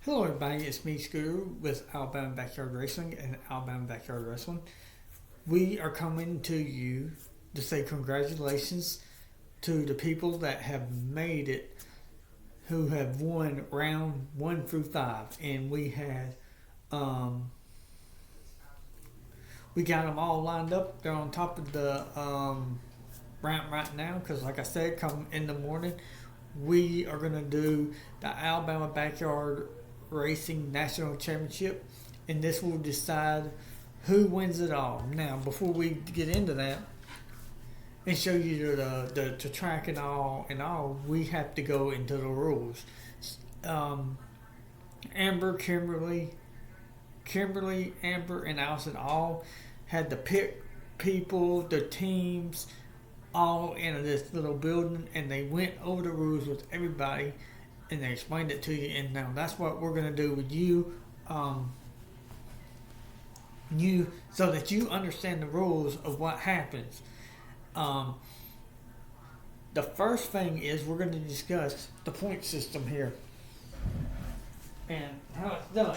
Hello, everybody. It's me, Scooter, with Alabama Backyard Racing and Alabama Backyard Wrestling. We are coming to you to say congratulations to the people that have made it, who have won round 1 through 5, and we got them all lined up. They're on top of the ramp right now because, like I said, come in the morning, we are going to do the Alabama Backyard Racing National Championship, and this will decide who wins it all. Now, before we get into that and show you the track and all, we have to go into the rules. Amber, Kimberly, Amber, and Allison all had to pick people, the teams, all in this little building, and they went over the rules with everybody, and they explained it to you. And now that's what we're going to do with you, so that you understand the rules of what happens. The first thing is we're going to discuss the point system here and how it's done.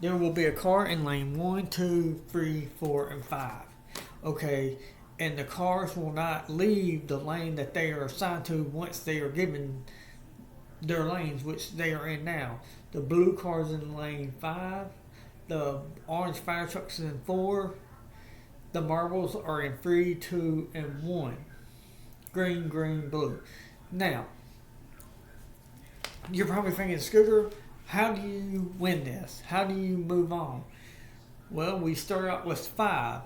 There will be a car in lane 1, 2, 3, 4, and 5. Okay, and the cars will not leave the lane that they are assigned to once they are given their lanes, which they are in now. The blue cars in lane 5, the orange fire trucks in 4, the marbles are in 3, 2, and 1. Green, blue. Now, you're probably thinking, Scooter, how do you win this? How do you move on? Well, we start out with 5.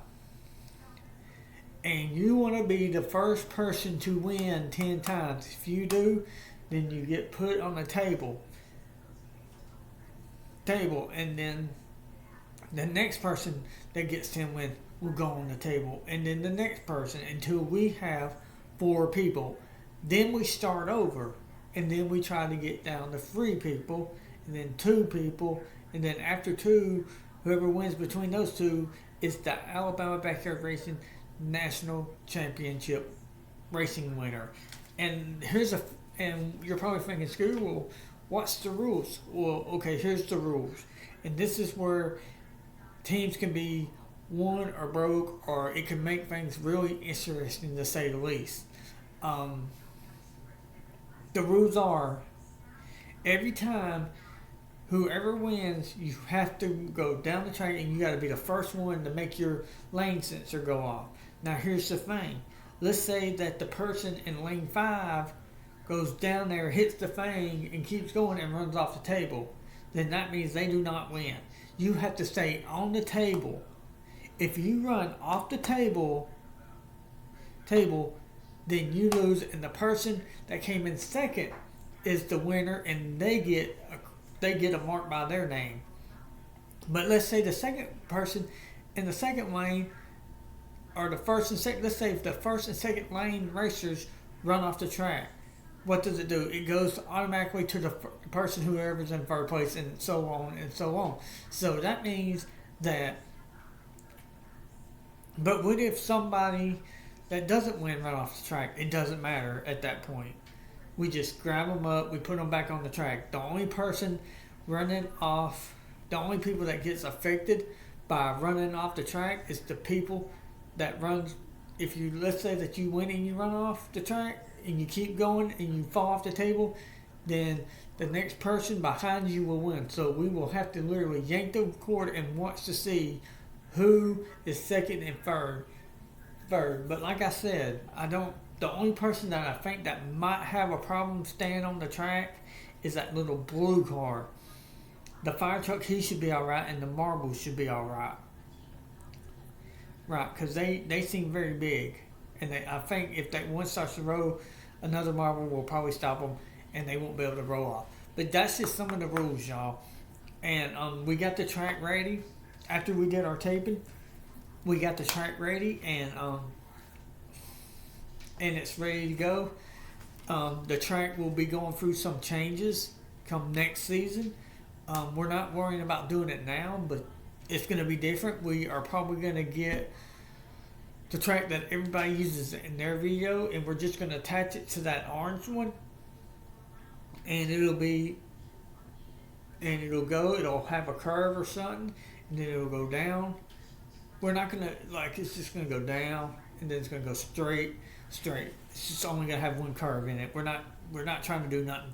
And you want to be the first person to win 10 times. If you do, then you get put on the table. And then the next person that gets 10 wins will go on the table. And then the next person until we have 4 people. Then we start over. And then we try to get down to 3 people. And then 2 people. And then after 2, whoever wins between those 2 is the Alabama Backyard Racing National Championship racing winner. And and you're probably thinking, Scooter, well, what's the rules? Well, okay, here's the rules. And this is where teams can be won or broke, or it can make things really interesting, to say the least. The rules are, every time whoever wins, you have to go down the track and you got to be the first one to make your lane sensor go off. Now, here's the thing. Let's say that the person in lane 5 goes down there, hits the thing, and keeps going and runs off the table. Then that means they do not win. You have to stay on the table. If you run off the table, then you lose, and the person that came in second is the winner, and they get a mark by their name. But let's say the second person in the second lane, or the first and second, let's say if the first and second lane racers run off the track, what does it do? It goes automatically to the person whoever's in third place, and so on and so on. So that means that, but what if somebody that doesn't win run off the track? It doesn't matter at that point. We just grab them up, we put them back on the track. The only person running off, the only people that gets affected by running off the track is the people that runs. If you, let's say that you win and you run off the track and you keep going and you fall off the table, then the next person behind you will win. So we will have to literally yank the cord and watch to see who is second and third. But like I said, the only person that I think that might have a problem staying on the track is that little blue car. The fire truck, he should be alright, and the marbles should be alright. Right, because they seem very big. And I think if one starts to roll, another marble will probably stop them, and they won't be able to roll off. But that's just some of the rules, y'all. And we got the track ready. After we did our taping, we got the track ready, and it's ready to go. The track will be going through some changes come next season. We're not worrying about doing it now, but it's going to be different. We are probably going to get the track that everybody uses in their video, and we're just going to attach it to that orange one. and it'll have a curve or something, and then it'll go down. We're not gonna like it's just gonna go down and then it's gonna go straight. It's just only gonna have one curve in it. We're not trying to do nothing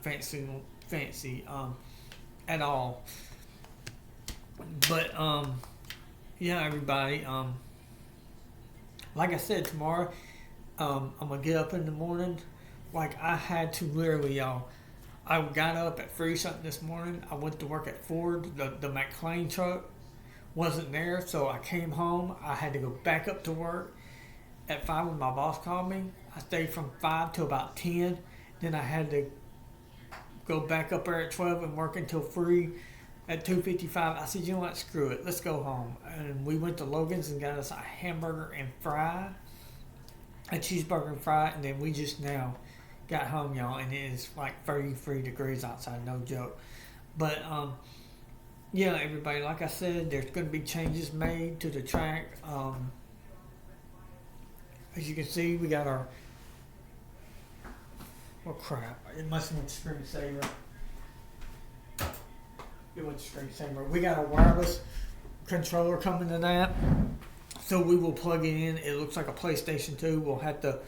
fancy at all. But yeah, everybody. Like I said, tomorrow I'm gonna get up in the morning. Like I had to literally, y'all. I got up at 3 something this morning. I went to work at Ford. The McLean truck wasn't there, so I came home. I had to go back up to work at 5 when my boss called me. I stayed from 5 to about 10. Then I had to go back up there at 12 and work until 3 at 2:55. I said, you know what, screw it. Let's go home. And we went to Logan's and got us a hamburger and fry, a cheeseburger and fry, and then we just now got home, y'all, and it is like 33 degrees outside, no joke. But yeah, everybody, like I said, there's going to be changes made to the track. As you can see, we got our, oh crap, it must have went to screensaver. It went to screensaver. We got a wireless controller coming to that, so we will plug it in. It looks like a PlayStation 2. We'll have to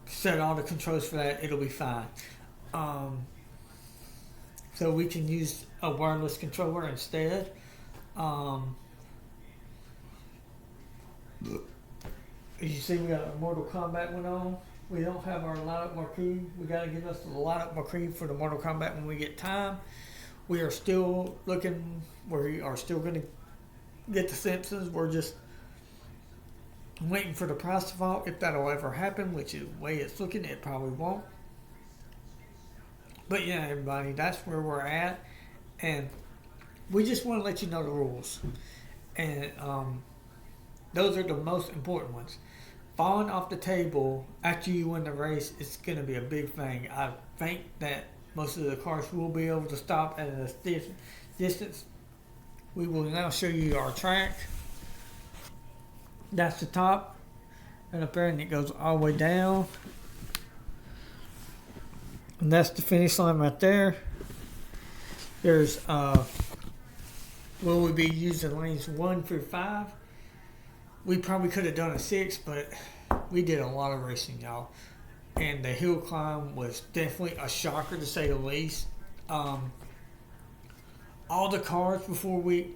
set all the controls for that. It'll be fine. So we can use a wireless controller instead. As you see, we got a Mortal Kombat one on. We don't have our lineup marquee. We got to get us the lineup marquee for the Mortal Kombat when we get time. We are still looking. We are still going to get the Simpsons. We're just waiting for the price to fall, if that'll ever happen, which is the way it's looking, it probably won't. But yeah, everybody, that's where we're at, and we just want to let you know the rules, and those are the most important ones. Falling off the table after you win the race is going to be a big thing. I think that most of the cars will be able to stop at a distance. We will now show you our track. That's the top and up there, and it goes all the way down. And that's the finish line right there. There's will we be using lanes 1 through 5? We probably could have done a 6, but we did a lot of racing, y'all. And the hill climb was definitely a shocker, to say the least. All the cars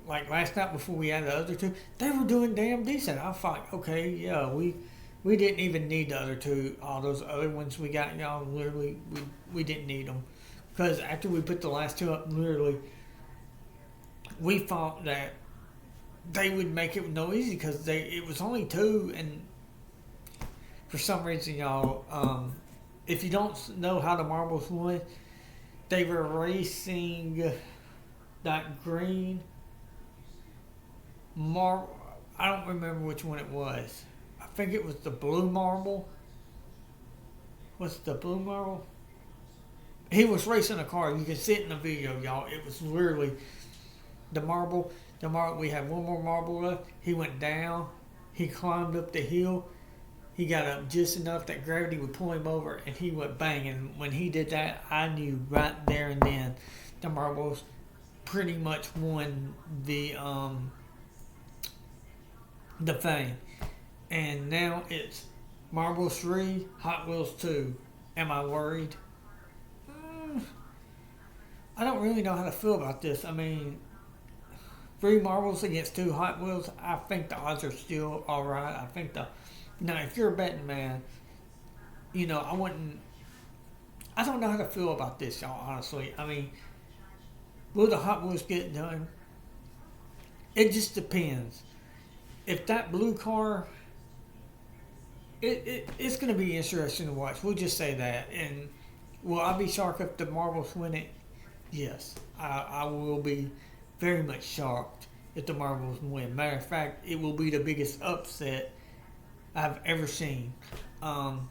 like last night before we had the other two, they were doing damn decent. I thought, okay, yeah, we didn't even need the other two. All those other ones we got, y'all, literally, we didn't need them. Because after we put the last two up, literally, we thought that they would make it no easy because it was only 2, and for some reason, y'all, if you don't know how the marbles went, they were racing that green marble. I don't remember which one it was. I think it was the blue marble. What's the blue marble? He was racing a car. You can see it in the video, y'all. It was literally the marble. We had one more marble left. He went down. He climbed up the hill. He got up just enough that gravity would pull him over, and he went bang. And when he did that, I knew right there and then the marbles pretty much won the thing. And now it's Marbles 3, Hot Wheels 2. Am I worried? I don't really know how to feel about this. I mean, 3 marbles against 2 Hot Wheels, I think the odds are still alright. I think now if you're a betting man, I don't know how to feel about this, y'all, honestly. I mean, will the Hot Wheels get done? It just depends. If that blue car, it's going to be interesting to watch. We'll just say that. And will I be shocked if the marbles win it? Yes. I will be very much shocked if the marbles win. Matter of fact, it will be the biggest upset I've ever seen. But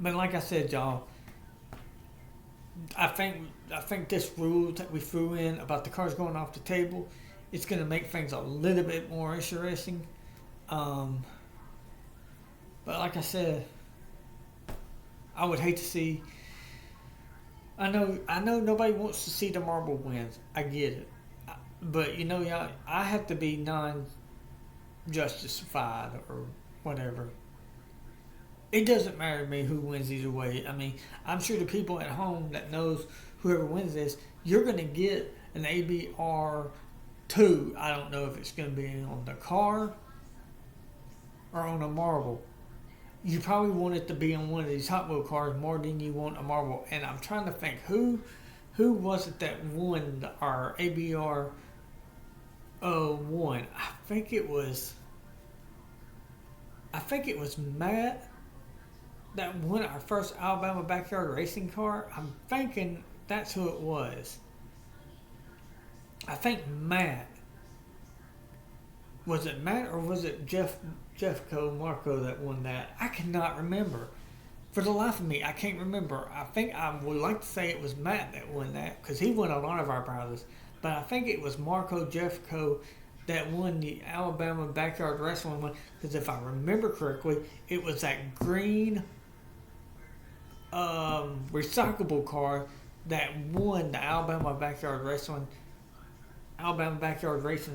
like I said, y'all, I think this rule that we threw in about the cars going off the table, it's going to make things a little bit more interesting. But like I said, I would hate to see I know nobody wants to see the Marble wins. I get it. But, y'all, I have to be non-justified or whatever. It doesn't matter to me who wins either way. I mean, I'm sure the people at home that knows whoever wins this, you're going to get an ABR2. I don't know if it's going to be on the car or on a marble. You probably want it to be on one of these Hot Wheel cars more than you want a marble. And I'm trying to think who was it that won our ABR one. I think it was Matt that won our first Alabama backyard racing car. I'm thinking that's who it was. I think Matt. Was it Matt or was it Jeffco Marco that won that? I cannot remember. For the life of me, I can't remember. I think I would like to say it was Matt that won that because he won a lot of our prizes. But I think it was Marco Jeffco that won the Alabama backyard wrestling one. Because if I remember correctly, it was that green recyclable car that won the Alabama backyard Racing's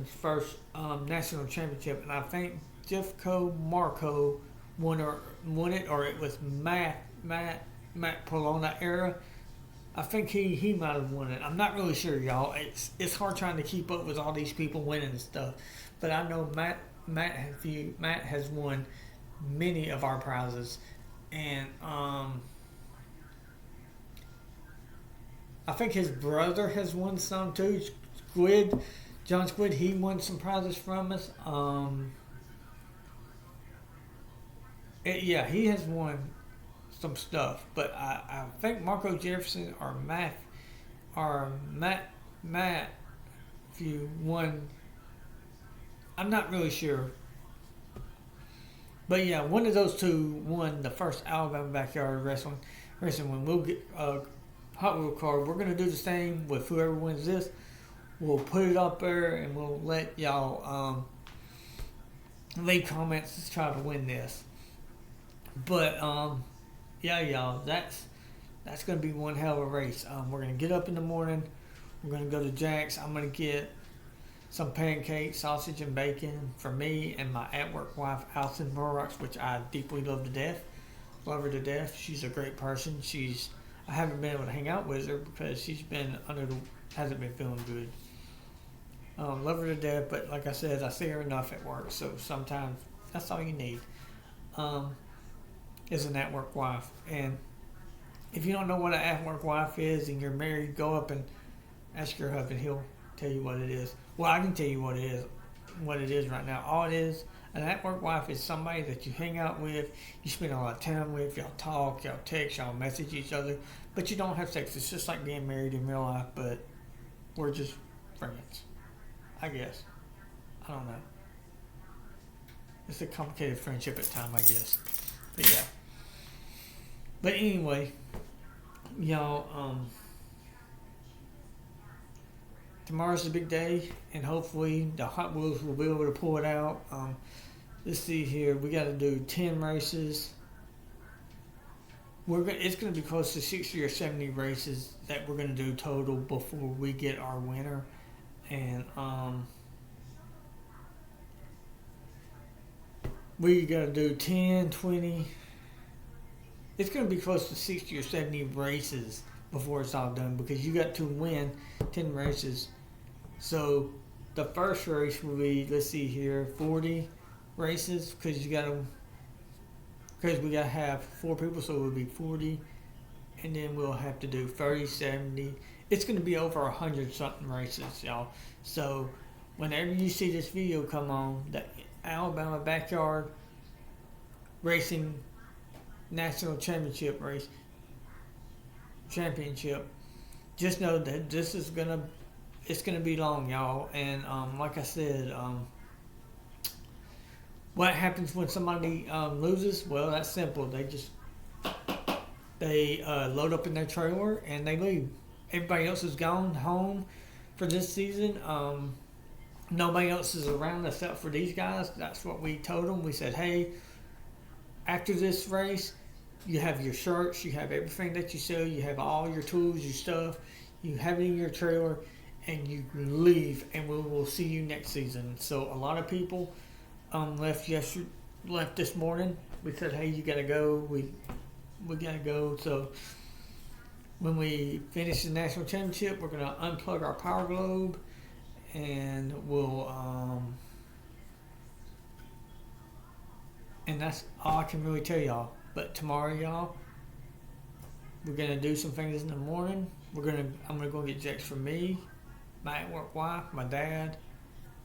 first national championship, and I think Jeffco Marco won it, or it was Matt Polona era. I think he might have won it. I'm not really sure, y'all. It's hard trying to keep up with all these people winning and stuff, but I know Matt has won many of our prizes, and I think his brother has won some too. John Squid, he won some prizes from us. He has won some stuff, but I think Marco Jefferson or Matt, if you won, I'm not really sure. But yeah, one of those two won the first Alabama backyard wrestling when we'll get Hot Wheel card. We're going to do the same with whoever wins this. We'll put it up there and we'll let y'all leave comments to try to win this. But yeah, y'all, that's going to be one hell of a race. We're going to get up in the morning. We're going to go to Jack's. I'm going to get some pancakes, sausage, and bacon for me and my at-work wife, Allison Morrox, which I deeply love to death. Love her to death. She's a great person. I haven't been able to hang out with her because she's been hasn't been feeling good. Love her to death, but like I said, I see her enough at work, so sometimes that's all you need. Is an at-work wife. And if you don't know what an at-work wife is and you're married, go up and ask your husband. He'll tell you what it is. Well, I can tell you what it is right now. All it is, an at-work wife is somebody that you hang out with, you spend a lot of time with, y'all talk, y'all text, y'all message each other, but you don't have sex. It's just like being married in real life, but we're just friends, I guess. I don't know. It's a complicated friendship at times, I guess. But yeah. But anyway, y'all, tomorrow's a big day, and hopefully the Hot Wheels will be able to pull it out. Let's see here. We got to do 10 races. It's going to be close to 60 or 70 races that we're going to do total before we get our winner. And we got to do 10, 20. It's going to be close to 60 or 70 races before it's all done because you got to win 10 races. So the first race will be, let's see here, 40 races because we got to have 4 people, so it will be 40, and then we'll have to do 30, 70. It's going to be over 100 something races, y'all. So whenever you see this video come on, the Alabama backyard racing national championship, just know that it's gonna be long, y'all. And like I said, what happens when somebody loses? Well, that's simple. They load up in their trailer and they leave. Everybody else is gone home for this season. Nobody else is around except for these guys. That's what we told them. We said, hey, after this race, You have your shirts, you have everything that you sell, you have all your tools, your stuff, you have it in your trailer, and you leave, and we will see you next season. So a lot of people left this morning. We said, hey, you gotta go. We gotta go. So when we finish the national championship, we're gonna unplug our power globe, and we'll and that's all I can really tell y'all. But tomorrow, y'all, we're gonna do some things in the morning. I'm gonna go get Jax for me, my at-work wife, my dad.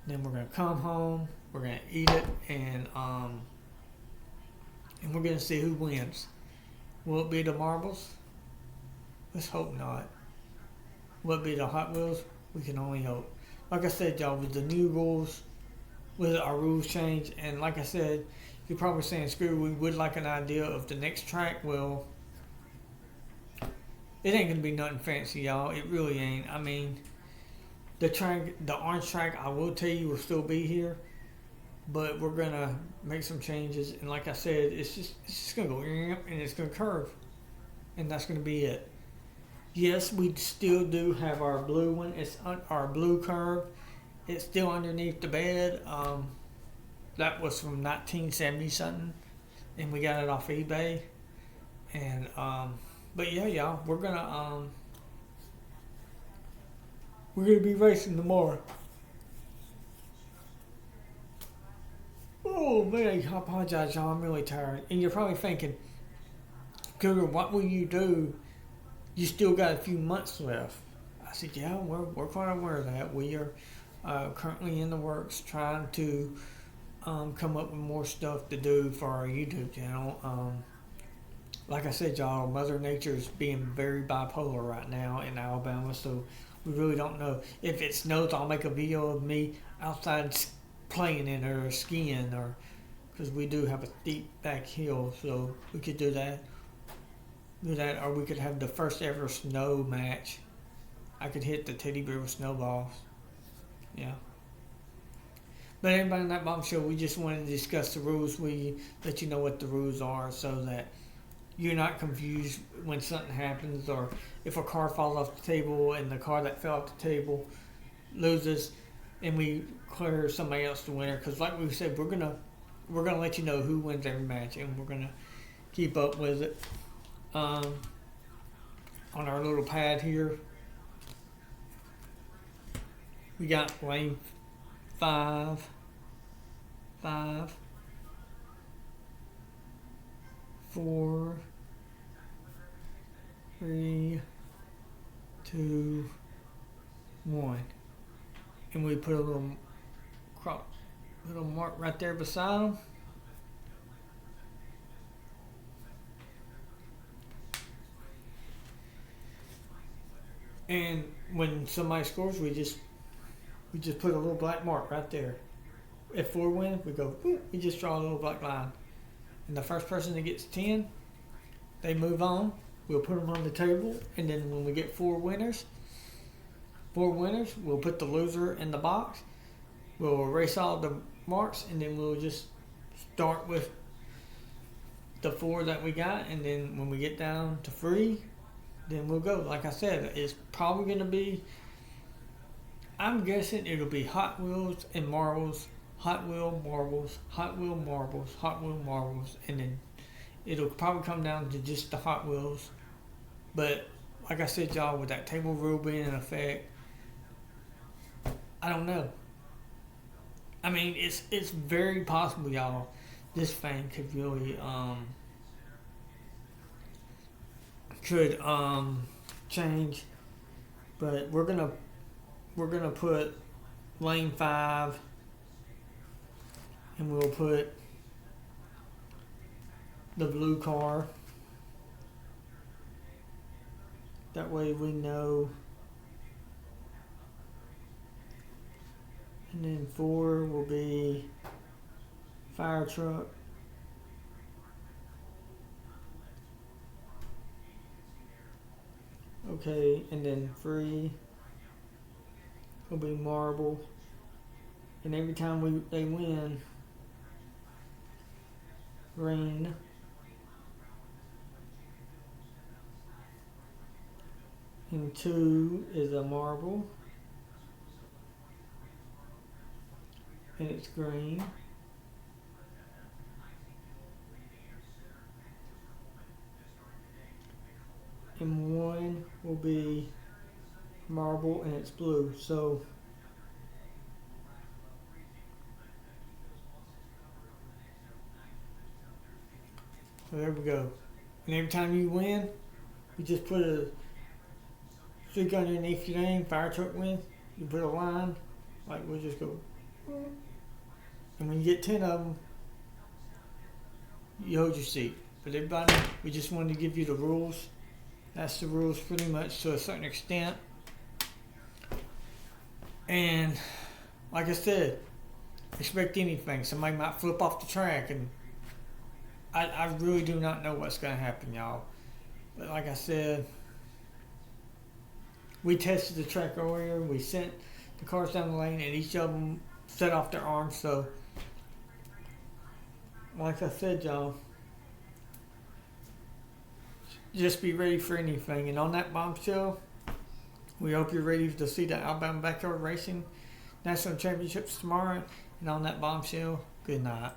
Then we're gonna come home. We're gonna eat it, and we're gonna see who wins. Will it be the marbles? Let's hope not. Will it be the Hot Wheels? We can only hope. Like I said, y'all, with the new rules, with our rules change, and like I said, you're probably saying, screw, we would like an idea of the next track. Well, it ain't gonna be nothing fancy, y'all. It really ain't. I mean, the orange track, I will tell you, will still be here, but we're gonna make some changes. And like I said, it's just gonna go and it's gonna curve, and that's gonna be it. Yes, we still do have our blue one. It's our blue curve. It's still underneath the bed. That was from 1970 something, and we got it off eBay. And but yeah, y'all, we're gonna be racing tomorrow. Oh man, I apologize, y'all. I'm really tired, and you're probably thinking, Cougar, what will you do? You still got a few months left. I said, yeah, we're quite aware of that. We are currently in the works trying to come up with more stuff to do for our YouTube channel. Like I said, y'all, Mother Nature is being very bipolar right now in Alabama, so we really don't know. If it snows, I'll make a video of me outside playing in it or skiing, or because we do have a steep back hill, so we could do that. Or we could have the first ever snow match. I could hit the teddy bear with snowballs. Yeah. But anybody in that bombshell, we just wanted to discuss the rules. We let you know what the rules are so that you're not confused when something happens, or if a car falls off the table and the car that fell off the table loses, and we declare somebody else the winner. Because like we said, we're gonna let you know who wins every match, and we're gonna keep up with it. On our little pad here, we got lane 5, 4, 3, 2, 1, and we put a little mark right there beside them. And when somebody scores, we just put a little black mark right there. If 4 wins, we go, boop, we just draw a little black line. And the first person that gets 10, they move on. We'll put them on the table. And then when we get 4 winners, we'll put the loser in the box. We'll erase all the marks, and then we'll just start with the 4 that we got. And then when we get down to 3, then we'll go. Like I said, it's probably going to be, I'm guessing it'll be Hot Wheels and marbles, Hot Wheel marbles, Hot Wheel marbles, Hot Wheel marbles, and then it'll probably come down to just the Hot Wheels. But like I said, y'all, with that table rule being in effect, I don't know. I mean, it's very possible, y'all, this thing could really change. But we're gonna put lane 5, and we'll put the blue car. That way we know. And then 4 will be fire truck. Okay, and then 3 will be marble. And every time they win, green. and 2 is a marble, and it's green. And 1 will be marble and it's blue. So there we go. And every time you win, you just put a streak underneath your name, fire truck win. You put a line, like we'll just go. And when you get 10 of them, you hold your seat. But everybody, we just wanted to give you the rules. That's the rules pretty much to a certain extent. And like I said, expect anything. Somebody might flip off the track, and I really do not know what's going to happen, y'all. But like I said, we tested the track earlier. We sent the cars down the lane, and each of them set off their arms. So like I said, y'all, just be ready for anything. And on that bombshell, we hope you're ready to see the Alabama Backyard Racing National Championships tomorrow. And on that bombshell, good night.